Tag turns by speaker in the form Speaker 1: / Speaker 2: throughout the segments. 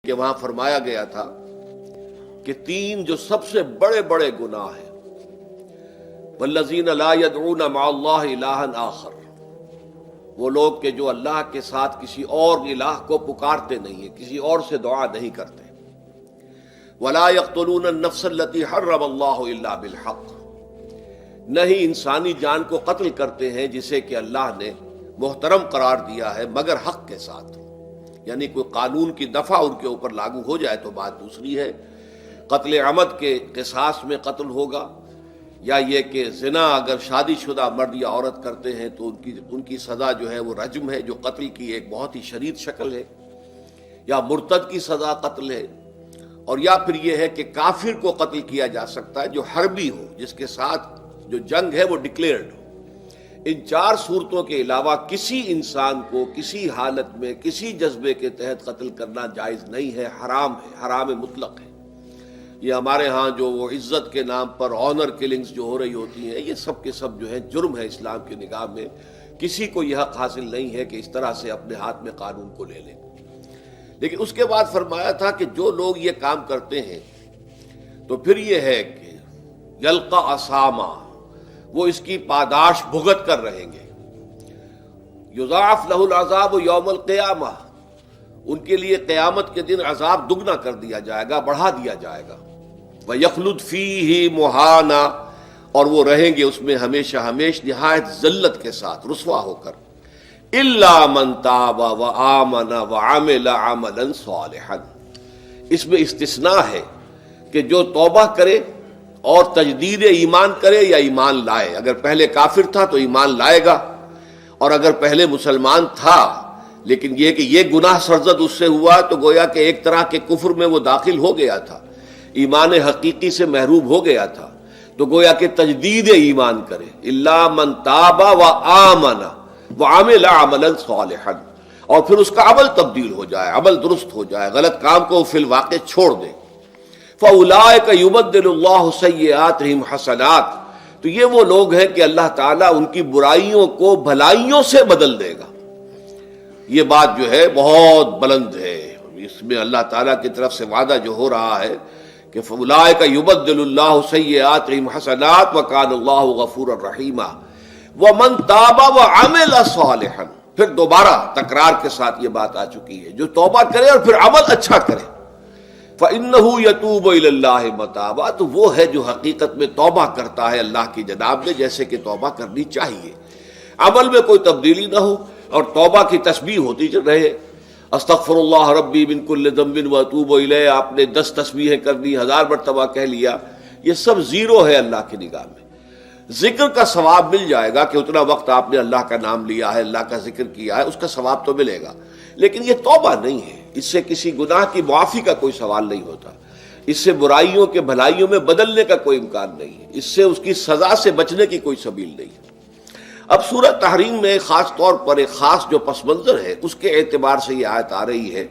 Speaker 1: کہ وہاں فرمایا گیا تھا کہ تین جو سب سے بڑے بڑے گناہ ہیں، والذین لا يدعون مع اللہ الہا آخر، وہ لوگ کہ جو اللہ کے ساتھ کسی اور الہ کو پکارتے نہیں ہیں، کسی اور سے دعا نہیں کرتے، ولا يقتلون النفس التي حرم اللہ الا بالحق، نہیں انسانی جان کو قتل کرتے ہیں جسے کہ اللہ نے محترم قرار دیا ہے مگر حق کے ساتھ، یعنی کوئی قانون کی دفعہ ان کے اوپر لاگو ہو جائے تو بات دوسری ہے، قتل عمد کے قصاص میں قتل ہوگا، یا یہ کہ زنا اگر شادی شدہ مرد یا عورت کرتے ہیں تو ان کی سزا جو ہے وہ رجم ہے، جو قتل کی ایک بہت ہی شدید شکل ہے، یا مرتد کی سزا قتل ہے، اور یا پھر یہ ہے کہ کافر کو قتل کیا جا سکتا ہے جو حربی ہو، جس کے ساتھ جو جنگ ہے وہ ڈکلیئرڈ ہو۔ ان چار صورتوں کے علاوہ کسی انسان کو کسی حالت میں کسی جذبے کے تحت قتل کرنا جائز نہیں ہے، حرام ہے، حرام مطلق ہے۔ یہ ہمارے ہاں جو وہ عزت کے نام پر آنر کلنگز جو ہو رہی ہوتی ہیں، یہ سب کے سب جو ہے جرم ہے اسلام کی نگاہ میں، کسی کو یہ حق حاصل نہیں ہے کہ اس طرح سے اپنے ہاتھ میں قانون کو لے لیں۔ لیکن اس کے بعد فرمایا تھا کہ جو لوگ یہ کام کرتے ہیں تو پھر یہ ہے کہ یلقا اساما، وہ اس کی پاداش بھگت کر رہیں گے، یضاعف لہ العذاب یوم القیامہ، ان کے لیے قیامت کے دن عذاب دگنا کر دیا جائے گا، بڑھا دیا جائے گا، وَيَخْلُدْ فِيهِ مُهَانًا، اور وہ رہیں گے اس میں ہمیشہ ہمیش نہایت ذلت کے ساتھ، رسوا ہو کر، إِلَّا مَن تَابَ وَآمَنَ وَعَمِلَ عَمَلًا صَالِحًا، اس میں استثناء ہے کہ جو توبہ کرے اور تجدید ایمان کرے یا ایمان لائے، اگر پہلے کافر تھا تو ایمان لائے گا، اور اگر پہلے مسلمان تھا لیکن یہ کہ یہ گناہ سرزد اس سے ہوا تو گویا کہ ایک طرح کے کفر میں وہ داخل ہو گیا تھا، ایمان حقیقی سے محروم ہو گیا تھا، تو گویا کہ تجدید ایمان کرے، الا من تاب وآمن وعمل عملا صالحا، اور پھر اس کا عمل تبدیل ہو جائے، عمل درست ہو جائے، غلط کام کو فی الواقع چھوڑ دے، فاولئک یبدل اللہ سیئاتہم حسنات، تو یہ وہ لوگ ہیں کہ اللہ تعالیٰ ان کی برائیوں کو بھلائیوں سے بدل دے گا۔ یہ بات جو ہے بہت بلند ہے، اس میں اللہ تعالیٰ کی طرف سے وعدہ جو ہو رہا ہے کہ فاولئک یبدل اللہ سیئاتہم حسنات وکان اللہ غفورا رحیما ومن تاب وعمل صالحا، پھر دوبارہ تکرار کے ساتھ یہ بات آ چکی ہے، جو توبہ کرے اور پھر عمل اچھا کرے، فإنہ یتوب الی اللہ متابا، تو وہ ہے جو حقیقت میں توبہ کرتا ہے اللہ کی جناب میں جیسے کہ توبہ کرنی چاہیے، عمل میں کوئی تبدیلی نہ ہو، اور توبہ کی تسبیح ہوتی رہے، استغفر اللہ ربی من کل ذنب واتوب الیہ، آپ نے 10 تسبیحیں کر دی، 1000 مرتبہ کہہ لیا، یہ سب زیرو ہے اللہ کی نگاہ میں۔ ذکر کا ثواب مل جائے گا کہ اتنا وقت آپ نے اللہ کا نام لیا ہے، اللہ کا ذکر کیا ہے، اس کا ثواب تو ملے گا، لیکن یہ توبہ نہیں ہے، اس سے کسی گناہ کی معافی کا کوئی سوال نہیں ہوتا، اس سے برائیوں کے بھلائیوں میں بدلنے کا کوئی امکان نہیں ہے، اس سے اس کی سزا سے بچنے کی کوئی سبیل نہیں ہے۔ اب سورہ تحریم میں خاص طور پر ایک خاص جو پس منظر ہے اس کے اعتبار سے یہ آیت آ رہی ہے،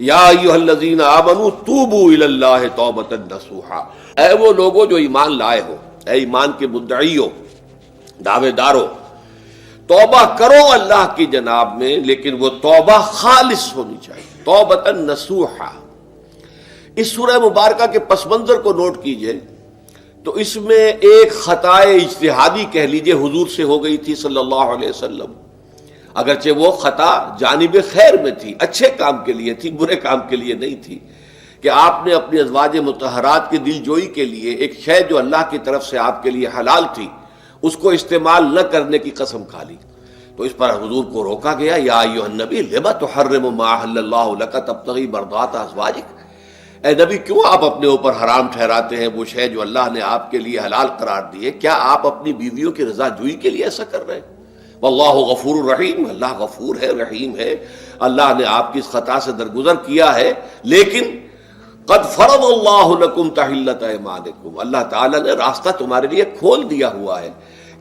Speaker 1: یا ایھا الذین آمنوا توبوا الی اللہ توبۃ نصوحا، اے وہ لوگوں جو ایمان لائے ہو، اے ایمان کے مدعیوں، دعوے داروں، توبہ کرو اللہ کی جناب میں، لیکن وہ توبہ خالص ہونی چاہیے، توبۃ نصوحا۔ اس سورہ مبارکہ کے پس منظر کو نوٹ کیجئے تو اس میں ایک خطائے اجتہادی کہہ لیجئے حضور سے ہو گئی تھی صلی اللہ علیہ وسلم، اگرچہ وہ خطا جانب خیر میں تھی، اچھے کام کے لیے تھی، برے کام کے لیے نہیں تھی، کہ آپ نے اپنی ازواج مطہرات کی دل جوئی کے لیے ایک شے جو اللہ کی طرف سے آپ کے لیے حلال تھی اس کو استعمال نہ کرنے کی قسم کھا لی، تو اس پر حضور کو روکا گیا، یا ایھا النبی لم تحرم ما احل اللہ لک تبتغی مرضات ازواجک، اے نبی کیوں آپ اپنے اوپر حرام ٹھہراتے ہیں وہ شے جو اللہ نے آپ کے لیے حلال قرار دی ہے؟ کیا آپ اپنی بیویوں کی رضا جوئی کے لیے ایسا کر رہے ہیں؟ واللہ غفور الرحیم، اللہ غفور ہے، رحیم ہے، اللہ نے آپ کی اس خطا سے درگزر کیا ہے، لیکن قد فرض اللہ لکم تحلۃ ایمانکم، اللہ تعالیٰ نے راستہ تمہارے لیے کھول دیا ہوا ہے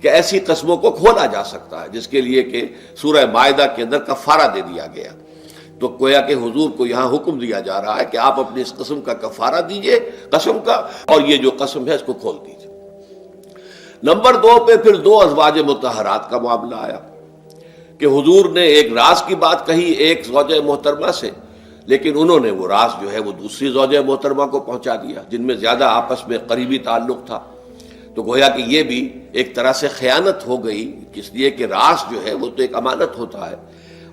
Speaker 1: کہ ایسی قسموں کو کھولا جا سکتا ہے، جس کے لیے کہ سورہ مائدہ کے اندر کفارہ دے دیا گیا، تو گویا کہ حضور کو یہاں حکم دیا جا رہا ہے کہ آپ اپنی اس قسم کا کفارہ دیجئے، قسم کا، اور یہ جو قسم ہے اس کو کھول دیجئے۔ نمبر 2 پہ پھر 2 ازواج مطہرات کا معاملہ آیا کہ حضور نے ایک راز کی بات کہی ایک زوجہ محترمہ سے، لیکن انہوں نے وہ راز جو ہے وہ دوسری زوجہ محترمہ کو پہنچا دیا جن میں زیادہ آپس میں قریبی تعلق تھا. تو گویا کہ یہ بھی ایک طرح سے خیانت ہو گئی، اس لیے کہ راز جو ہے وہ تو ایک امانت ہوتا ہے،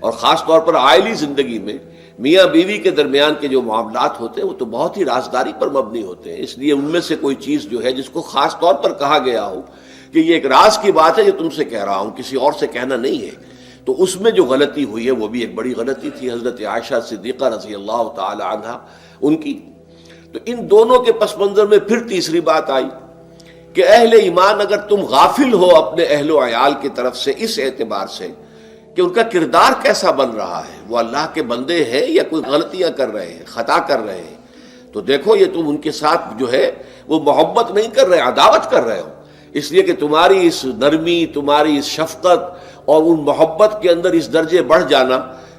Speaker 1: اور خاص طور پر عائلی زندگی میں میاں بیوی کے درمیان کے جو معاملات ہوتے ہیں وہ تو بہت ہی رازداری پر مبنی ہوتے ہیں. اس لیے ان میں سے کوئی چیز جو ہے جس کو خاص طور پر کہا گیا ہو کہ یہ ایک راز کی بات ہے جو تم سے کہہ رہا ہوں، کسی اور سے کہنا نہیں ہے، تو اس میں جو غلطی ہوئی ہے وہ بھی ایک بڑی غلطی تھی حضرت عائشہ صدیقہ رضی اللہ تعالی عنہا ان کی. تو ان دونوں کے پس منظر میں پھر تیسری بات آئی کہ اہل ایمان اگر تم غافل ہو اپنے اہل و عیال کی طرف سے اس اعتبار سے کہ ان کا کردار کیسا بن رہا ہے، وہ اللہ کے بندے ہیں یا کوئی غلطیاں کر رہے ہیں، خطا کر رہے ہیں، تو دیکھو یہ تم ان کے ساتھ جو ہے وہ محبت نہیں کر رہے، عداوت کر رہے ہو. اس لیے کہ تمہاری اس نرمی، تمہاری اس شفقت اور ان محبت کے اندر اس درجے بڑھ جانا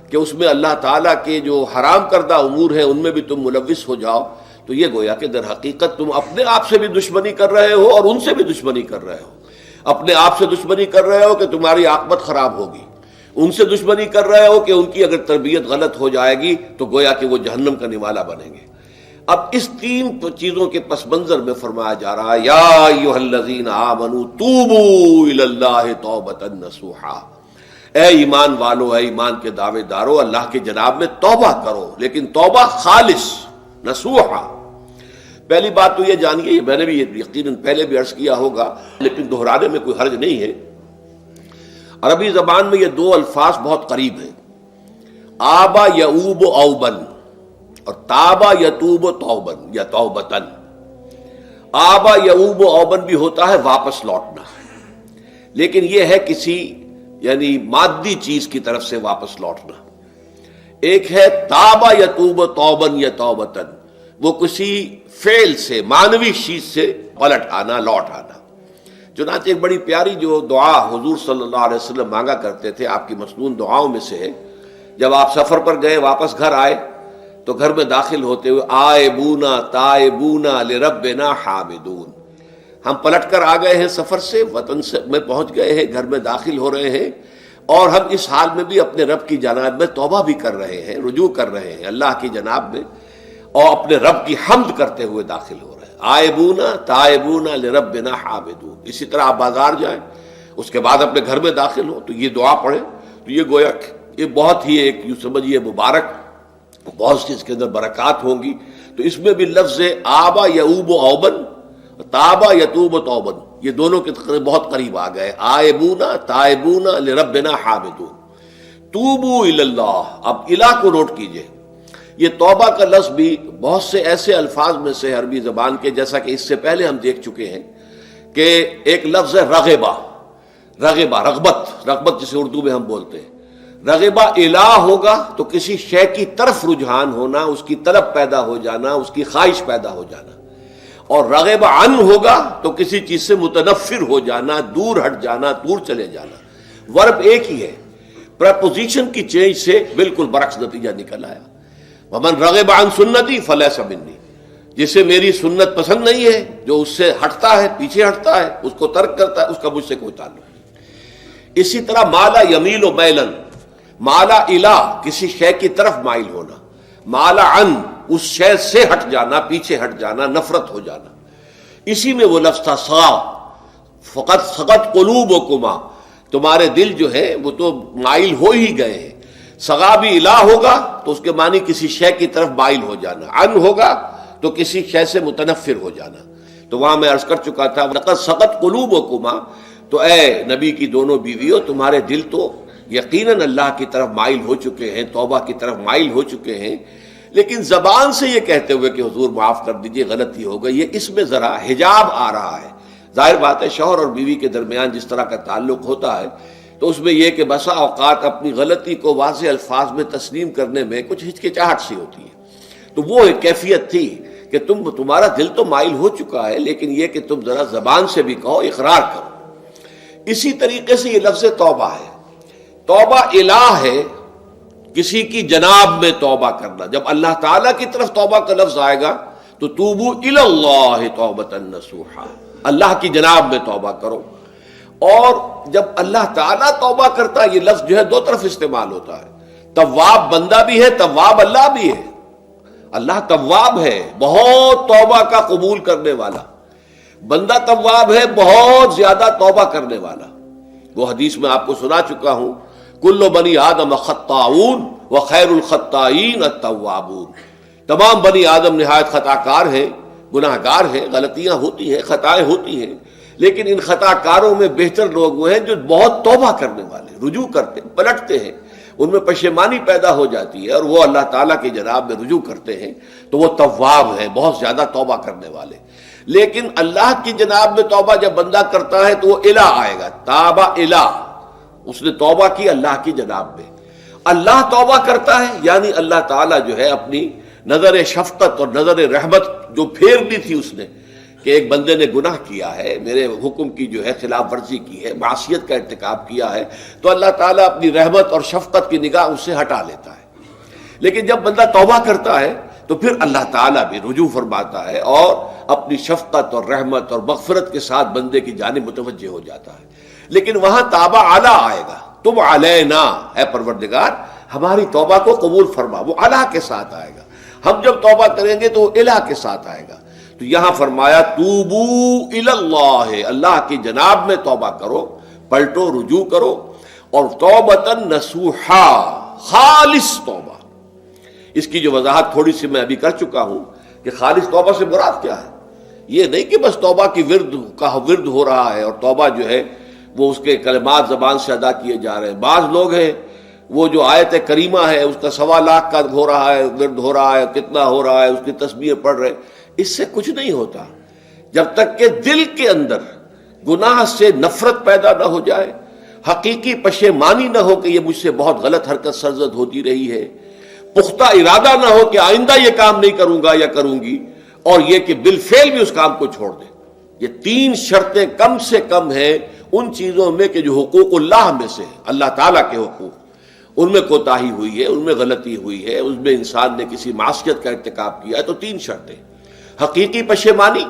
Speaker 1: کہ اس میں اللہ تعالیٰ کے جو حرام کردہ امور ہیں ان میں بھی تم ملوث ہو جاؤ، تو یہ گویا کہ در حقیقت تم اپنے آپ سے بھی دشمنی کر رہے ہو اور ان سے بھی دشمنی کر رہے ہو. اپنے آپ سے دشمنی کر رہے ہو کہ تمہاری عاقبت خراب ہوگی، ان سے دشمنی کر رہے ہو کہ ان کی اگر تربیت غلط ہو جائے گی تو گویا کہ وہ جہنم کا نوالا بنیں گے. اب اس تین چیزوں کے پس منظر میں فرمایا جا رہا ہے یا ایھا الذین آمنوا توبوا الی اللہ توبۃ نصوحا، اے ایمان والو، اے ایمان کے دعوے دارو، اللہ کے جناب میں توبہ کرو، لیکن توبہ خالص نصوحا. پہلی بات تو یہ جانیے، میں نے بھی یہ یقیناً پہلے بھی عرض کیا ہوگا لیکن دہرانے میں کوئی حرج نہیں ہے، عربی زبان میں یہ دو الفاظ بہت قریب ہیں، آبا یعوب اوبن اور تابا یتوب توبن یا توبتن. آبا یعوب اوبن بھی ہوتا ہے واپس لوٹنا، لیکن یہ ہے کسی یعنی مادی چیز کی طرف سے واپس لوٹنا. ایک ہے تابا یتوب توبن یا توبتن، وہ کسی فعل سے، معنوی چیز سے پلٹ آنا، لوٹ آنا. چنانچہ ایک بڑی پیاری جو دعا حضور صلی اللہ علیہ وسلم مانگا کرتے تھے، آپ کی مسنون دعاؤں میں سے ہے، جب آپ سفر پر گئے واپس گھر آئے تو گھر میں داخل ہوتے ہوئے آئبونا تائبونا لربنا حامدون، ہم پلٹ کر آ گئے ہیں سفر سے، وطن سے میں پہنچ گئے ہیں، گھر میں داخل ہو رہے ہیں، اور ہم اس حال میں بھی اپنے رب کی جناب میں توبہ بھی کر رہے ہیں، رجوع کر رہے ہیں اللہ کی جناب میں، اور اپنے رب کی حمد کرتے ہوئے داخل ہو رہے ہیں. آئبونا تائبونا لربنا حامدون. اسی طرح آپ بازار جائیں، اس کے بعد اپنے گھر میں داخل ہو تو یہ دعا پڑھیں، تو یہ گویا یہ بہت ہی ایک یوں سمجھیے مبارک، بہت سی اس کے اندر برکات ہوں گی. تو اس میں بھی لفظ آبا یعوب اوبن، تابا یتوب توبن، یہ دونوں کے تقریباً بہت قریب آ گئے، آئبونا تائبونا لربنا حامدون. توبو الی اللہ، اب الہ کو نوٹ کیجئے، یہ توبہ کا لفظ بھی بہت سے ایسے الفاظ میں سے عربی زبان کے، جیسا کہ اس سے پہلے ہم دیکھ چکے ہیں کہ ایک لفظ ہے رغبہ، رغبہ رغبت جسے اردو میں ہم بولتے ہیں. رغبہ الہ ہوگا تو کسی شے کی طرف رجحان ہونا، اس کی طلب پیدا ہو جانا، اس کی خواہش پیدا ہو جانا. اور رغبہ عن ہوگا تو کسی چیز سے متنفر ہو جانا، دور ہٹ جانا، دور چلے جانا. ورب ایک ہی ہے، پریپوزیشن کی چینج سے بالکل برعکس نتیجہ نکل آیا. ومن رغب عن سنتی فلیس منی، جسے میری سنت پسند نہیں ہے، جو اس سے ہٹتا ہے، پیچھے ہٹتا ہے، اس کو ترک کرتا ہے، اس کا مجھ سے کوئی تعلق نہیں. اسی طرح مالا یمیل و میلن، مالا الہ کسی شے کی طرف مائل ہونا، مالا عن اس شے سے ہٹ جانا، پیچھے ہٹ جانا، نفرت ہو جانا. اسی میں وہ لفظ تھا سا، فقط سقط قلوبکما، تمہارے دل جو ہے وہ تو مائل ہو ہی گئے ہیں. سغا بھی الہ ہوگا تو اس کے معنی کسی شے کی طرف مائل ہو جانا، عن ہوگا تو کسی شے سے متنفر ہو جانا. تو وہاں میں عرض کر چکا تھا لقد سقط قلوبکما، تو اے نبی کی دونوں بیویوں، تمہارے دل تو یقیناً اللہ کی طرف مائل ہو چکے ہیں، توبہ کی طرف مائل ہو چکے ہیں، لیکن زبان سے یہ کہتے ہوئے کہ حضور معاف کر دیجئے غلطی ہو گئی، یہ اس میں ذرا حجاب آ رہا ہے. ظاہر بات ہے شوہر اور بیوی کے درمیان جس طرح کا تعلق ہوتا ہے تو اس میں یہ کہ بسا اوقات اپنی غلطی کو واضح الفاظ میں تسلیم کرنے میں کچھ ہچکچاہٹ سی ہوتی ہے. تو وہ ایک کیفیت تھی کہ تمہارا دل تو مائل ہو چکا ہے، لیکن یہ کہ تم ذرا زبان سے بھی کہو، اقرار کرو. اسی طریقے سے یہ لفظ توبہ ہے، توبہ الہ ہے، کسی کی جناب میں توبہ کرنا. جب اللہ تعالیٰ کی طرف توبہ کا لفظ آئے گا تو توبو الی اللہ توبۃ نصوحا، اللہ کی جناب میں توبہ کرو. اور جب اللہ تعالیٰ توبہ کرتا ہے، یہ لفظ جو ہے دو طرف استعمال ہوتا ہے، تواب بندہ بھی ہے، تواب اللہ بھی ہے. اللہ تواب ہے، بہت توبہ کا قبول کرنے والا بندہ تواب ہے، بہت زیادہ توبہ کرنے والا۔ وہ حدیث میں آپ کو سنا چکا ہوں، کل بنی آدم خطاؤون وخیر الخطائین التوابون، تمام بنی آدم نہایت خطا کار ہیں، گناہ گار ہیں، غلطیاں ہوتی ہیں، خطائیں ہوتی ہیں، لیکن ان خطا کاروں میں بہتر لوگ وہ ہیں جو بہت توبہ کرنے والے، رجوع کرتے ہیں، پلٹتے ہیں، ان میں پشیمانی پیدا ہو جاتی ہے اور وہ اللہ تعالیٰ کی جناب میں رجوع کرتے ہیں، تو وہ تواب ہیں، بہت زیادہ توبہ کرنے والے۔ لیکن اللہ کی جناب میں توبہ جب بندہ کرتا ہے تو وہ الہ آئے گا، تابہ الہ، اس نے توبہ کی اللہ کی جناب میں۔ اللہ توبہ کرتا ہے یعنی اللہ تعالیٰ جو ہے اپنی نظر شفقت اور نظر رحمت جو پھیر دی تھی اس نے کہ ایک بندے نے گناہ کیا ہے، میرے حکم کی جو ہے خلاف ورزی کی ہے، معصیت کا ارتکاب کیا ہے، تو اللہ تعالیٰ اپنی رحمت اور شفقت کی نگاہ اس سے ہٹا لیتا ہے۔ لیکن جب بندہ توبہ کرتا ہے تو پھر اللہ تعالیٰ بھی رجوع فرماتا ہے اور اپنی شفقت اور رحمت اور مغفرت کے ساتھ بندے کی جانب متوجہ ہو جاتا ہے۔ لیکن وہاں تابہ اعلیٰ آئے گا، تم علینا، اے پروردگار ہماری توبہ کو قبول فرما، وہ اللہ کے ساتھ آئے گا۔ ہم جب توبہ کریں گے تو وہ الہ کے ساتھ آئے گا۔ تو یہاں فرمایا توبو الی اللہ، اللہ کی جناب میں توبہ کرو، پلٹو، رجوع کرو، اور توبۃ نصوحا، خالص توبہ۔ اس کی جو وضاحت تھوڑی سی میں ابھی کر چکا ہوں کہ خالص توبہ سے مراد کیا ہے۔ یہ نہیں کہ بس توبہ کی ورد ہو رہا ہے اور توبہ جو ہے وہ اس کے کلمات زبان سے ادا کیے جا رہے ہیں۔ بعض لوگ ہیں وہ جو آیت کریمہ ہے اس کا 1.25 لاکھ کا ہو رہا ہے، ورد ہو رہا ہے، کتنا ہو رہا ہے، اس کی تسبیح پڑھ رہے، اس سے کچھ نہیں ہوتا جب تک کہ دل کے اندر گناہ سے نفرت پیدا نہ ہو جائے، حقیقی پشیمانی نہ ہو کہ یہ مجھ سے بہت غلط حرکت سرزد ہوتی رہی ہے، پختہ ارادہ نہ ہو کہ آئندہ یہ کام نہیں کروں گا یا کروں گی، اور یہ کہ بالفعل بھی اس کام کو چھوڑ دے۔ یہ 3 شرطیں کم سے کم ہیں ان چیزوں میں کہ جو حقوق اللہ میں سے اللہ تعالیٰ کے حقوق، ان میں کوتاہی ہوئی ہے، ان میں غلطی ہوئی ہے، اس میں انسان نے کسی معصیت کا ارتکاب کیا ہے، تو 3 شرطیں۔ حقیقی پشیمانی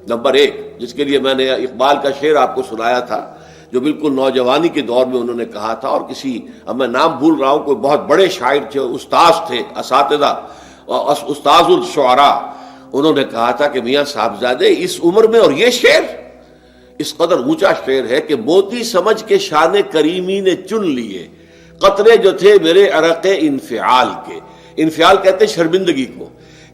Speaker 1: نمبر 1، جس کے لیے میں نے اقبال کا شعر آپ کو سنایا تھا جو بالکل نوجوانی کے دور میں انہوں نے کہا تھا، اور کسی، اب میں نام بھول رہا ہوں، کوئی بہت بڑے شاعر تھے، استاذ تھے، اساتذہ، استاذ الشعراء، انہوں نے کہا تھا کہ میاں صاحبزادے اس عمر میں، اور یہ شعر اس قدر اونچا شعر ہے کہ موتی سمجھ کے شان کریمی نے چن لیے قطرے جو تھے میرے عرق انفعال کے۔ انفعال کہتے ہیں شرمندگی کو،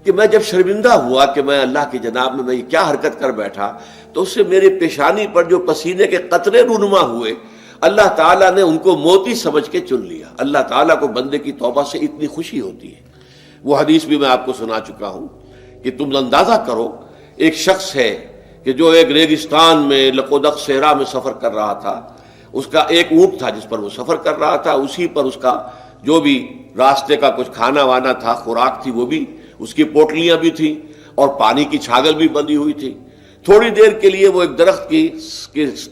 Speaker 1: کہ میں جب شرمندہ ہوا کہ میں اللہ کی جناب میں یہ کیا حرکت کر بیٹھا، تو اس سے میری پیشانی پر جو پسینے کے قطرے رونما ہوئے، اللہ تعالیٰ نے ان کو موتی سمجھ کے چن لیا۔ اللہ تعالیٰ کو بندے کی توبہ سے اتنی خوشی ہوتی ہے۔ وہ حدیث بھی میں آپ کو سنا چکا ہوں کہ تم اندازہ کرو، ایک شخص ہے کہ جو ایک ریگستان میں لقودق صحرا میں سفر کر رہا تھا، اس کا ایک اونٹ تھا جس پر وہ سفر کر رہا تھا، اسی پر اس کا جو بھی راستے کا کچھ کھانا وانا تھا، خوراک تھی، وہ بھی اس کی پوٹلیاں بھی تھیں اور پانی کی چھاگل بھی بندھی ہوئی تھی۔ تھوڑی دیر کے لیے وہ ایک درخت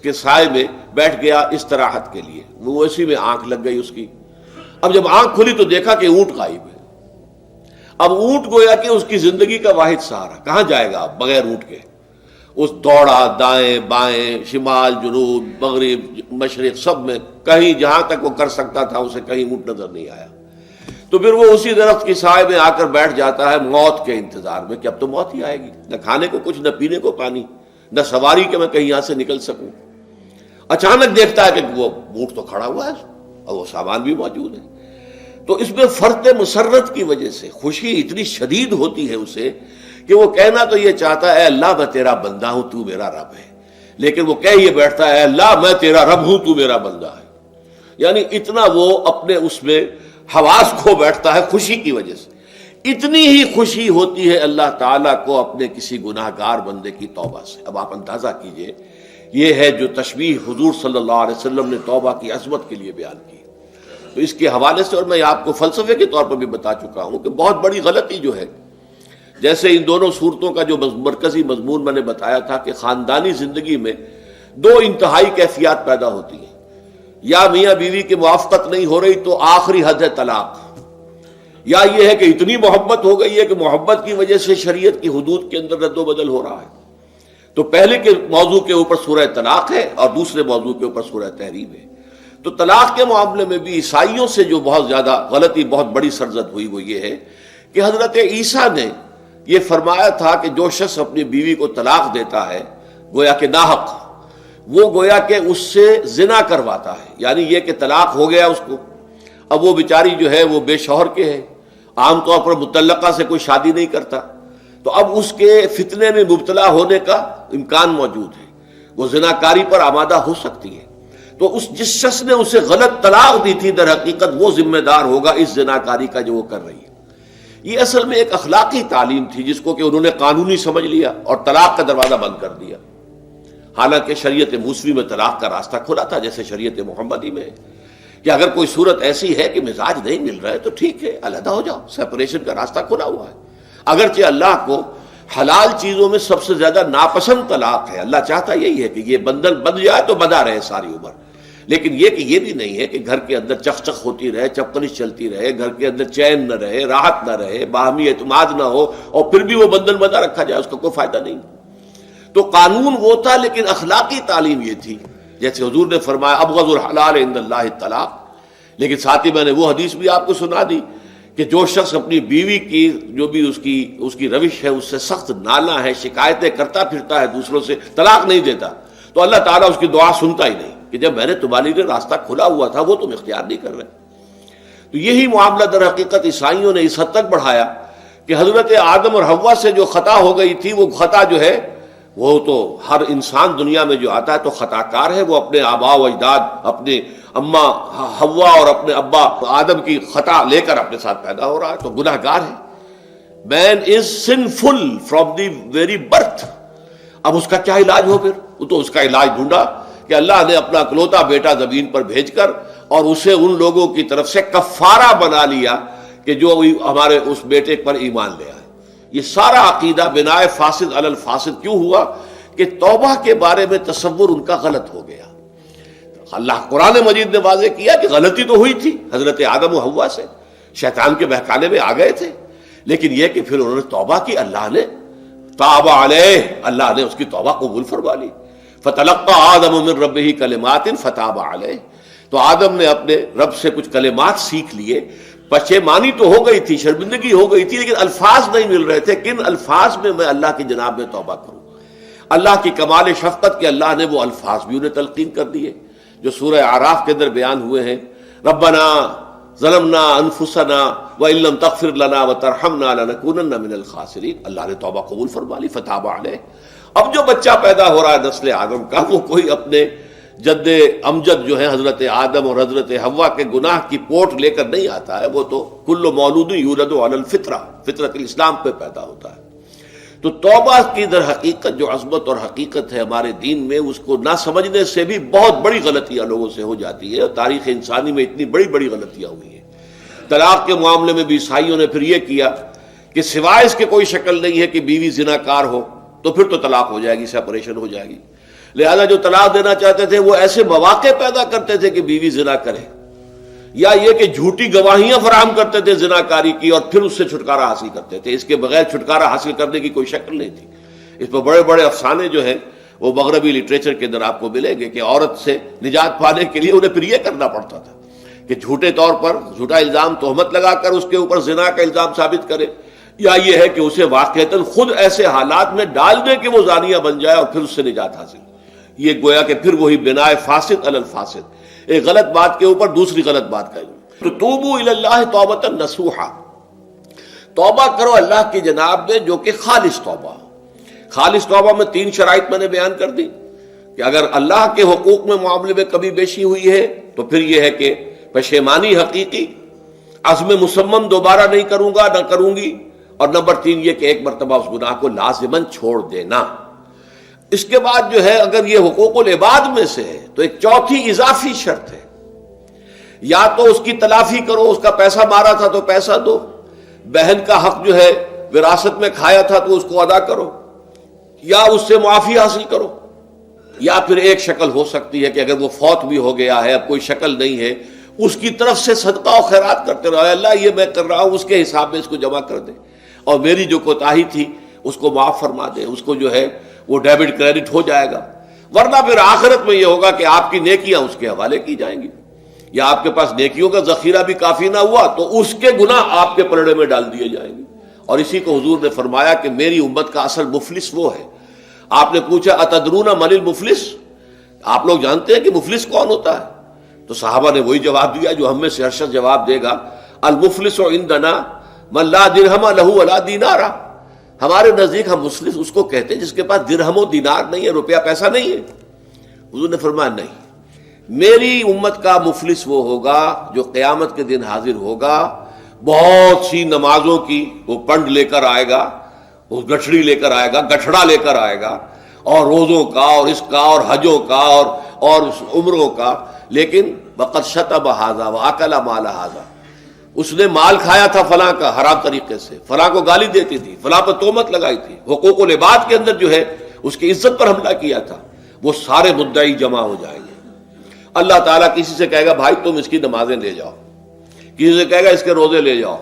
Speaker 1: کے سائے میں بیٹھ گیا استراحت کے لیے، وہ اسی میں آنکھ لگ گئی اس کی۔ اب جب آنکھ کھلی تو دیکھا کہ اونٹ غائب ہے۔ اب اونٹ گویا کہ اس کی زندگی کا واحد سہارا، کہاں جائے گا اب بغیر اونٹ کے؟ اس دوڑا دائیں بائیں، شمال جنوب مغرب مشرق، سب میں کہیں جہاں تک وہ کر سکتا تھا اسے کہیں اونٹ نظر نہیں آیا۔ تو پھر وہ اسی درخت کی سائے میں آ کر بیٹھ جاتا ہے موت کے انتظار میں کہ اب تو موت ہی آئے گی، نہ کھانے کو کچھ، نہ پینے کو پانی، نہ سواری کہ میں کہیں یہاں سے نکل سکوں۔ اچانک دیکھتا ہے کہ وہ اونٹ تو کھڑا ہوا ہے اور وہ سامان بھی موجود ہے۔ تو اس میں فرط مسرت کی وجہ سے خوشی اتنی شدید ہوتی ہے اسے کہ وہ کہنا تو یہ چاہتا ہے اے اللہ میں تیرا بندہ ہوں، تو میرا رب ہے، لیکن وہ کہہ یہ بیٹھتا ہے اے اللہ میں تیرا رب ہوں، تو میرا بندہ ہے۔ یعنی اتنا وہ اپنے اس میں حواس کھو بیٹھتا ہے خوشی کی وجہ سے۔ اتنی ہی خوشی ہوتی ہے اللہ تعالیٰ کو اپنے کسی گناہ گار بندے کی توبہ سے۔ اب آپ اندازہ کیجئے، یہ ہے جو تشبیہ حضور صلی اللہ علیہ وسلم نے توبہ کی عظمت کے لیے بیان کی۔ تو اس کے حوالے سے، اور میں آپ کو فلسفے کے طور پر بھی بتا چکا ہوں کہ بہت بڑی غلطی جو ہے، جیسے ان دونوں صورتوں کا جو مرکزی مضمون میں نے بتایا تھا کہ خاندانی زندگی میں 2 انتہائی کیفیات پیدا ہوتی ہیں، یا میاں بیوی کی موافقت نہیں ہو رہی تو آخری حد ہے طلاق، یا یہ ہے کہ اتنی محبت ہو گئی ہے کہ محبت کی وجہ سے شریعت کی حدود کے اندر رد و بدل ہو رہا ہے۔ تو پہلے کے موضوع کے اوپر سورہ طلاق ہے اور دوسرے موضوع کے اوپر سورہ تحریم ہے۔ تو طلاق کے معاملے میں بھی عیسائیوں سے جو بہت زیادہ غلطی بہت بڑی سرزد ہوئی وہ یہ ہے کہ حضرت عیسیٰ نے یہ فرمایا تھا کہ جو شخص اپنی بیوی کو طلاق دیتا ہے گویا کہ ناحق، وہ گویا کہ اس سے زنا کرواتا ہے، یعنی یہ کہ طلاق ہو گیا اس کو، اب وہ بیچاری جو ہے وہ بے شوہر کے ہے، عام طور پر مطلقہ سے کوئی شادی نہیں کرتا، تو اب اس کے فتنے میں مبتلا ہونے کا امکان موجود ہے، وہ زناکاری پر آمادہ ہو سکتی ہے، تو جس شخص نے اسے غلط طلاق دی تھی در حقیقت وہ ذمہ دار ہوگا اس زناکاری کا جو وہ کر رہی ہے۔ یہ اصل میں ایک اخلاقی تعلیم تھی جس کو کہ انہوں نے قانونی سمجھ لیا اور طلاق کا دروازہ بند کر دیا، حالانکہ شریعت موسوی میں طلاق کا راستہ کھلا تھا جیسے شریعت محمدی میں، کہ اگر کوئی صورت ایسی ہے کہ مزاج نہیں مل رہا ہے تو ٹھیک ہے، علیحدہ ہو جاؤ، سیپریشن کا راستہ کھلا ہوا ہے۔ اگرچہ اللہ کو حلال چیزوں میں سب سے زیادہ ناپسند طلاق ہے، اللہ چاہتا یہی ہے کہ یہ بندھن بندھ جائے تو بندھا رہے ساری عمر، لیکن یہ کہ یہ بھی نہیں ہے کہ گھر کے اندر چخ ہوتی رہے، چپکلش چلتی رہے، گھر کے اندر چین نہ رہے، راحت نہ رہے، باہمی اعتماد نہ ہو اور پھر بھی وہ بندھن بندھا رکھا جائے، اس کا کوئی فائدہ نہیں۔ تو قانون وہ تھا لیکن اخلاقی تعلیم یہ تھی، جیسے حضور نے فرمایا ابغض الحلال عند اللہ الطلاق، لیکن ساتھ ہی میں نے وہ حدیث بھی آپ کو سنا دی کہ جو شخص اپنی بیوی کی جو بھی اس کی روش ہے اس سے سخت نالاں ہے، شکایتیں کرتا پھرتا ہے دوسروں سے، طلاق نہیں دیتا، تو اللہ تعالیٰ اس کی دعا سنتا ہی نہیں کہ جب میں نے تمہارے لیے راستہ کھلا ہوا تھا وہ تم اختیار نہیں کر رہے۔ تو یہی معاملہ در حقیقت عیسائیوں نے اس حد تک بڑھایا کہ حضرت آدم اور حوا سے جو خطا ہو گئی تھی وہ خطا جو ہے وہ تو ہر انسان دنیا میں جو آتا ہے تو خطا کار ہے، وہ اپنے آباء و اجداد، اپنے اماں حوا اور اپنے ابا آدم کی خطا لے کر اپنے ساتھ پیدا ہو رہا ہے، تو گناہ گار ہے۔ Man is sinful from the very birth. اب اس کا کیا علاج ہو؟ پھر وہ تو اس کا علاج ڈھونڈا کہ اللہ نے اپنا اکلوتا بیٹا زمین پر بھیج کر اور اسے ان لوگوں کی طرف سے کفارہ بنا لیا کہ جو ہمارے اس بیٹے پر ایمان لے آئے۔ یہ سارا عقیدہ بناء فاسد علی الفاسد کیوں ہوا؟ کہ توبہ کے بارے میں تصور ان کا غلط ہو گیا۔ اللہ قرآن مجید نے واضح کیا کہ غلطی تو ہوئی تھی حضرت آدم و حوا سے، شیطان کے بہکانے میں آ گئے تھے، لیکن یہ کہ پھر انہوں نے توبہ کی، اللہ نے تاب علیہ، اللہ نے اس کی توبہ قبول فرما لی۔ فتلقى آدم من ربہ کلمات فتاب علیہ، تو آدم نے اپنے رب سے کچھ کلمات سیکھ لیے، پشیمانی تو ہو گئی تھی، شرمندگی ہو گئی تھی، لیکن الفاظ نہیں مل رہے تھے کن الفاظ میں میں اللہ کی جناب میں توبہ کروں۔ اللہ کی کمال شفقت کے اللہ نے وہ الفاظ بھی انہیں تلقین کر دیے جو سورہ اعراف کے اندر بیان ہوئے ہیں، ربنا ظلمنا انفسنا وان لم تغفر لنا وترحمنا لنکونن من الخاسرین، اللہ نے توبہ قبول فرما لی، فتاب علیہ۔ اب جو بچہ پیدا ہو رہا ہے نسل آدم کا، وہ کوئی اپنے جد امجد جو ہے حضرت آدم اور حضرت حوا کے گناہ کی پوٹ لے کر نہیں آتا ہے، وہ تو کل مولود یولد علی الفطرہ، فطرت الاسلام پہ پیدا ہوتا ہے۔ تو توبہ کی در حقیقت جو عظمت اور حقیقت ہے ہمارے دین میں، اس کو نہ سمجھنے سے بھی بہت بڑی غلطیاں لوگوں سے ہو جاتی ہے، اور تاریخ انسانی میں اتنی بڑی بڑی غلطیاں ہوئی ہیں۔ طلاق کے معاملے میں بھی عیسائیوں نے پھر یہ کیا کہ سوائے اس کے کوئی شکل نہیں ہے کہ بیوی زنا کار ہو تو پھر تو طلاق ہو جائے گی، سیپریشن ہو جائے گی، لہذا جو طلاق دینا چاہتے تھے وہ ایسے مواقع پیدا کرتے تھے کہ بیوی زنا کرے، یا یہ کہ جھوٹی گواہیاں فراہم کرتے تھے زناکاری کی اور پھر اس سے چھٹکارا حاصل کرتے تھے۔ اس کے بغیر چھٹکارا حاصل کرنے کی کوئی شکل نہیں تھی۔ اس پر بڑے بڑے افسانے جو ہیں وہ مغربی لٹریچر کے اندر آپ کو ملیں گے کہ عورت سے نجات پانے کے لیے انہیں پھر یہ کرنا پڑتا تھا کہ جھوٹے طور پر جھوٹا الزام تہمت لگا کر اس کے اوپر زنا کا الزام ثابت کرے، یا یہ ہے کہ اسے واقعتاً خود ایسے حالات میں ڈال دے کہ وہ زانیہ بن جائے اور پھر اس سے نجات حاصل۔ یہ گویا کہ پھر وہی بناء فاسد علی الفاسد، ایک غلط بات کے اوپر دوسری غلط بات کا۔ تو توبوا الی اللہ توبۃ نصوحا، توبہ کرو اللہ کی جناب میں جو کہ خالص توبہ۔ خالص توبہ میں 3 شرائط میں نے بیان کر دی کہ اگر اللہ کے حقوق میں معاملے میں کمی بیشی ہوئی ہے تو پھر یہ ہے کہ پشیمانی حقیقی، عزم مصمم دوبارہ نہیں کروں گا نہ کروں گی، اور نمبر 3 یہ کہ ایک مرتبہ اس گناہ کو لازماً چھوڑ دینا۔ اس کے بعد جو ہے اگر یہ حقوق العباد میں سے ہے تو ایک چوتھی اضافی شرط ہے، یا تو اس کی تلافی کرو، اس کا پیسہ مارا تھا تو پیسہ دو، بہن کا حق جو ہے وراثت میں کھایا تھا تو اس کو ادا کرو، یا اس سے معافی حاصل کرو، یا پھر ایک شکل ہو سکتی ہے کہ اگر وہ فوت بھی ہو گیا ہے، اب کوئی شکل نہیں ہے، اس کی طرف سے صدقہ و خیرات کرتے رہو، اللہ یہ میں کر رہا ہوں اس کے حساب میں اس کو جمع کر دے، اور میری جو کوتاہی تھی اس کو معاف فرما دے، اس کو جو ہے وہ ڈیبٹ کریڈٹ ہو جائے گا، ورنہ پھر آخرت میں یہ ہوگا کہ آپ کی نیکیاں اس کے حوالے کی جائیں گی، یا آپ کے پاس نیکیوں کا ذخیرہ بھی کافی نہ ہوا تو اس کے گناہ آپ کے پلڑے میں ڈال دیے جائیں گے۔ اور اسی کو حضور نے فرمایا کہ میری امت کا اصل مفلس وہ ہے۔ آپ نے پوچھا اتدرون من المفلس، آپ لوگ جانتے ہیں کہ مفلس کون ہوتا ہے؟ تو صحابہ نے وہی جواب دیا جو ہم میں سے ہر شخص جواب دے گا، المفلس عندنا من لا درہم لہ ولا دینار۔ ہمارے نزدیک ہم مفلس اس کو کہتے ہیں جس کے پاس درہم و دینار نہیں ہے، روپیہ پیسہ نہیں ہے۔ حضور نے فرمایا نہیں، میری امت کا مفلس وہ ہوگا جو قیامت کے دن حاضر ہوگا، بہت سی نمازوں کی وہ پنڈ لے کر آئے گا، وہ گٹھڑی لے کر آئے گا، گٹھڑا لے کر آئے گا، اور روزوں کا اور اس کا اور حجوں کا اور عمروں کا، لیکن وقد شتم ھذا واکل مال ھذا، اس نے مال کھایا تھا فلاں کا حرام طریقے سے، فلاں کو گالی دیتی تھی، فلاں پر تہمت لگائی تھی، حقوق العباد کے اندر جو ہے اس کی عزت پر حملہ کیا تھا، وہ سارے مدعی جمع ہو جائیں گے۔ اللہ تعالیٰ کسی سے کہے گا بھائی تم اس کی نمازیں لے جاؤ، کسی سے کہے گا اس کے روزے لے جاؤ،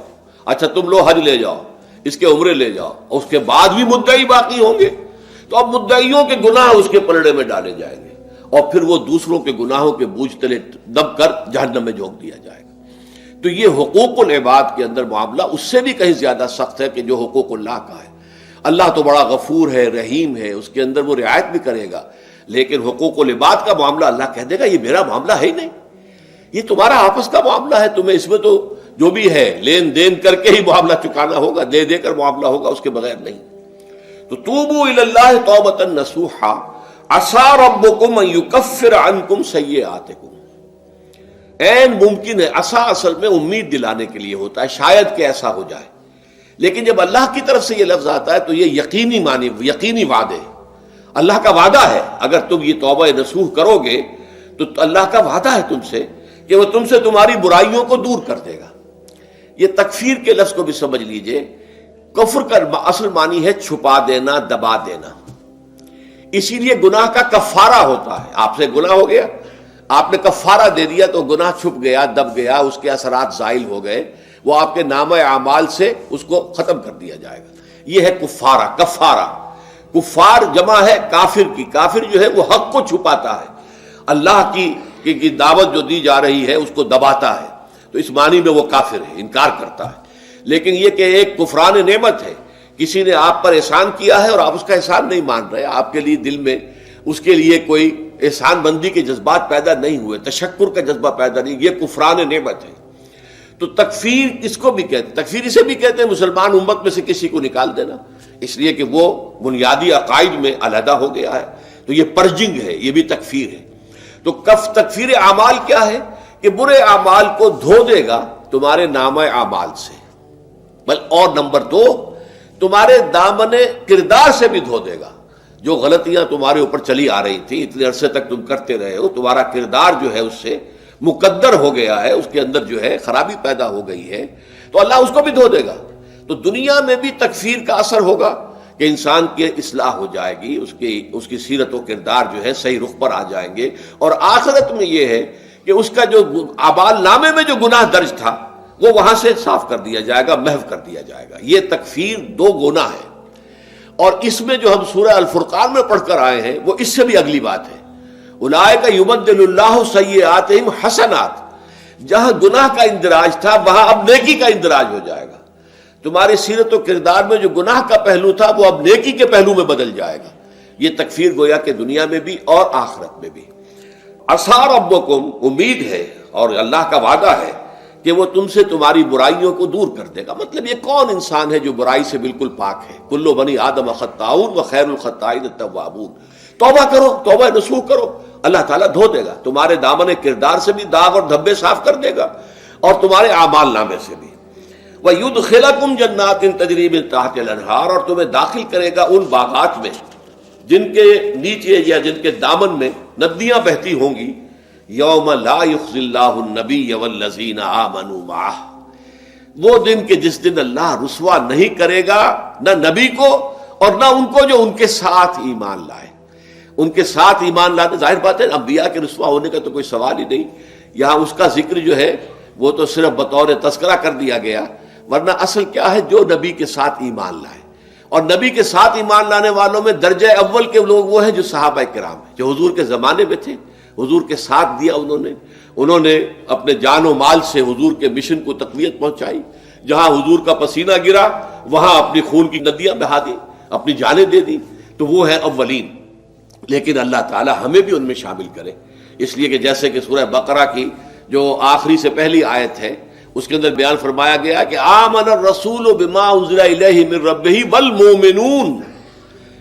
Speaker 1: اچھا تم لو حج لے جاؤ، اس کے عمرے لے جاؤ، اور اس کے بعد بھی مدعی باقی ہوں گے، تو اب مدعیوں کے گناہ اس کے پلڑے میں ڈالے جائیں گے، اور پھر وہ دوسروں کے گناہوں کے بوجھ تلے دب کر جہنم میں جھونک دیا جائے گا۔ تو یہ حقوق العباد کے اندر معاملہ اس سے بھی کہیں زیادہ سخت ہے کہ جو حقوق اللہ کا ہے۔ اللہ تو بڑا غفور ہے، رحیم ہے، اس کے اندر وہ رعایت بھی کرے گا، لیکن حقوق العباد کا معاملہ اللہ کہہ دے گا یہ میرا معاملہ ہے ہی نہیں، یہ تمہارا آپس کا معاملہ ہے، تمہیں اس میں تو جو بھی ہے لین دین کر کے ہی معاملہ چکانا ہوگا، دے دے کر معاملہ ہوگا، اس کے بغیر نہیں۔ تو توبوا الی اللہ توبۃ نصوحا عسى ربکم ان یکفر عنکم سیئاتکم۔ عین ممکن ہے، عسى اصل میں امید دلانے کے لیے ہوتا ہے، شاید کہ ایسا ہو جائے، لیکن جب اللہ کی طرف سے یہ لفظ آتا ہے تو یہ یقینی معنی، یقینی وعدے، اللہ کا وعدہ ہے، اگر تم یہ توبہ نصوح کرو گے تو اللہ کا وعدہ ہے تم سے کہ وہ تم سے تمہاری برائیوں کو دور کر دے گا۔ یہ تکفیر کے لفظ کو بھی سمجھ لیجئے، کفر کا اصل معنی ہے چھپا دینا، دبا دینا، اسی لیے گناہ کا کفارہ ہوتا ہے۔ آپ سے گناہ ہو گیا، آپ نے کفارہ دے دیا تو گناہ چھپ گیا، دب گیا، اس کے اثرات زائل ہو گئے، وہ آپ کے نامہ اعمال سے اس کو ختم کر دیا جائے گا۔ یہ ہے کفارہ، کفارہ۔ کفار جمع ہے کافر کی، کافر جو ہے وہ حق کو چھپاتا ہے، اللہ کی دعوت جو دی جا رہی ہے اس کو دباتا ہے، تو اس معنی میں وہ کافر ہے، انکار کرتا ہے۔ لیکن یہ کہ ایک کفران نعمت ہے، کسی نے آپ پر احسان کیا ہے اور آپ اس کا احسان نہیں مان رہے، آپ کے لیے دل میں اس کے لیے کوئی احسان بندی کے جذبات پیدا نہیں ہوئے، تشکر کا جذبہ پیدا نہیں، یہ کفران نعمت ہے۔ تو تکفیر کس کو بھی کہتے ہیں؟ تکفیر اسے بھی کہتے ہیں مسلمان امت میں سے کسی کو نکال دینا، اس لیے کہ وہ بنیادی عقائد میں علیحدہ ہو گیا ہے، تو یہ پرجنگ ہے، یہ بھی تکفیر ہے۔ تو تکفیر اعمال کیا ہے؟ کہ برے اعمال کو دھو دے گا تمہارے نامہ اعمال سے، بل اور نمبر دو تمہارے دامن کردار سے بھی دھو دے گا، جو غلطیاں تمہارے اوپر چلی آ رہی تھی، اتنے عرصے تک تم کرتے رہے ہو، تمہارا کردار جو ہے اس سے مقدر ہو گیا ہے، اس کے اندر جو ہے خرابی پیدا ہو گئی ہے، تو اللہ اس کو بھی دھو دے گا۔ تو دنیا میں بھی تکفیر کا اثر ہوگا کہ انسان کی اصلاح ہو جائے گی، اس کی سیرت و کردار جو ہے صحیح رخ پر آ جائیں گے، اور آخرت میں یہ ہے کہ اس کا جو اعمال نامے میں جو گناہ درج تھا وہ وہاں سے صاف کر دیا جائے گا، محو کر دیا جائے گا۔ یہ تکفیر دو گناہ ہے، اور اس میں جو ہم سورہ الفرقان میں پڑھ کر آئے ہیں وہ اس سے بھی اگلی بات ہے، اولئک یبدل اللہ سیئاتہم حسنات، جہاں گناہ کا اندراج تھا وہاں اب نیکی کا اندراج ہو جائے گا، تمہاری سیرت و کردار میں جو گناہ کا پہلو تھا وہ اب نیکی کے پہلو میں بدل جائے گا۔ یہ تکفیر گویا کہ دنیا میں بھی اور آخرت میں بھی۔ عسیٰ ربکم، امید ہے اور اللہ کا وعدہ ہے کہ وہ تم سے تمہاری برائیوں کو دور کر دے گا۔ مطلب یہ کون انسان ہے جو برائی سے بالکل پاک ہے؟ کل بنی آدم خطاؤن و خیر الخطائین التوابون۔ توبہ کرو، توبہ نصوح کرو، اللہ تعالیٰ دھو دے گا، تمہارے دامن کردار سے بھی داغ اور دھبے صاف کر دے گا، اور تمہارے اعمال نامے سے بھی۔ وَيُدْخِلَكُمْ جَنَّاتٍ تَجْرِي مِن تَحْتِهَا الْأَنْهَارُ، اور تمہیں داخل کرے گا ان باغات میں جن کے نیچے یا جن کے دامن میں ندیاں بہتی ہوں گی۔ یوم لا یخزی اللہ النبی والذین آمنوا معہ، وہ دن کہ جس دن اللہ رسوا نہیں کرے گا نہ نبی کو اور نہ ان کو جو ان کے ساتھ ایمان لائے۔ ان کے ساتھ ایمان لانے، ظاہر بات ہے انبیاء کے رسوا ہونے کا تو کوئی سوال ہی نہیں، یہاں اس کا ذکر جو ہے وہ تو صرف بطور تذکرہ کر دیا گیا، ورنہ اصل کیا ہے؟ جو نبی کے ساتھ ایمان لائے، اور نبی کے ساتھ ایمان لانے والوں میں درجہ اول کے لوگ وہ ہیں جو صحابہ کرام ہیں، جو حضور کے زمانے میں تھے، حضور کے ساتھ دیا انہوں نے اپنے جان و مال سے حضور کے مشن کو تقویت پہنچائی، جہاں حضور کا پسینہ گرا وہاں اپنی خون کی ندیاں بہا دی، اپنی جانیں دے دی، تو وہ ہے اولین۔ لیکن اللہ تعالی ہمیں بھی ان میں شامل کرے، اس لیے کہ جیسے کہ سورہ بقرہ کی جو آخری سے پہلی آیت ہے اس کے اندر بیان فرمایا گیا کہ آمن الرسول بما انزل الیہ من ربہ والمؤمنون،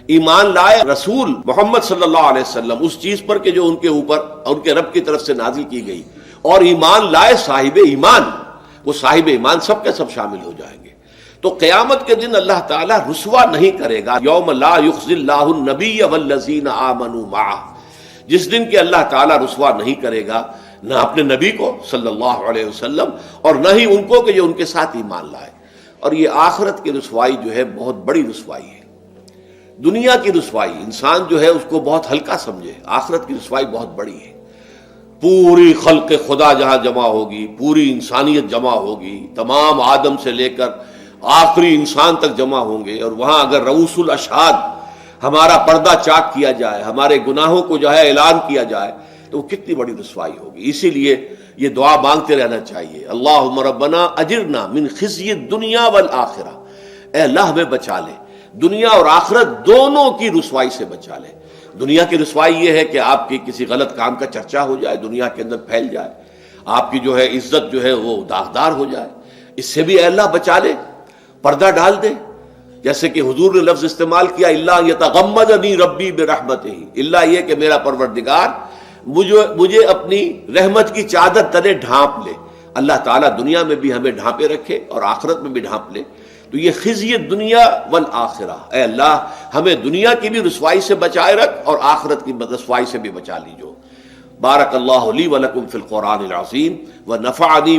Speaker 1: ایمان لائے رسول محمد صلی اللہ علیہ وسلم اس چیز پر کہ جو ان کے اوپر ان کے رب کی طرف سے نازل کی گئی، اور ایمان لائے صاحب ایمان، وہ صاحب ایمان سب کے سب شامل ہو جائیں گے۔ تو قیامت کے دن اللہ تعالیٰ رسوا نہیں کرے گا، یوم لا یخزی اللہ النبی والذین آمنوا معہ، جس دن کہ اللہ تعالیٰ رسوا نہیں کرے گا نہ اپنے نبی کو صلی اللہ علیہ وسلم اور نہ ہی ان کو کہ جو ان کے ساتھ ایمان لائے۔ اور یہ آخرت کی رسوائی جو ہے بہت بڑی رسوائی ہے۔ دنیا کی رسوائی انسان جو ہے اس کو بہت ہلکا سمجھے، آخرت کی رسوائی بہت بڑی ہے۔ پوری خلق خدا جہاں جمع ہوگی، پوری انسانیت جمع ہوگی، تمام آدم سے لے کر آخری انسان تک جمع ہوں گے، اور وہاں اگر رؤوس الاشہاد ہمارا پردہ چاک کیا جائے، ہمارے گناہوں کو جو ہے اعلان کیا جائے، تو وہ کتنی بڑی رسوائی ہوگی۔ اسی لیے یہ دعا مانگتے رہنا چاہیے، اللہم ربنا اجرنا من خزی الدنیا والآخرہ، اے اللہ ہمیں بچا لے، دنیا اور آخرت دونوں کی رسوائی سے بچا لے۔ دنیا کی رسوائی یہ ہے کہ آپ کی کسی غلط کام کا چرچا ہو جائے، دنیا کے اندر پھیل جائے، آپ کی جو ہے عزت جو ہے وہ داغدار ہو جائے، اس سے بھی اے اللہ بچا لے، پردہ ڈال دے۔ جیسے کہ حضور نے لفظ استعمال کیا الا یتغمدنی ربی برحمتہ، الا یہ کہ میرا پروردگار مجھے اپنی رحمت کی چادر تلے ڈھانپ لے۔ اللہ تعالیٰ دنیا میں بھی ہمیں ڈھانپے رکھے اور آخرت میں بھی ڈھانپ لے۔ تو یہ خزی دنیا والآخرہ، اے اللہ ہمیں دنیا کی بھی رسوائی سے بچائے رکھ اور آخرت کی رسوائی سے بھی بچا لیجو۔ بارک اللہ لی ولکم فی القرآن العظیم ونفعنی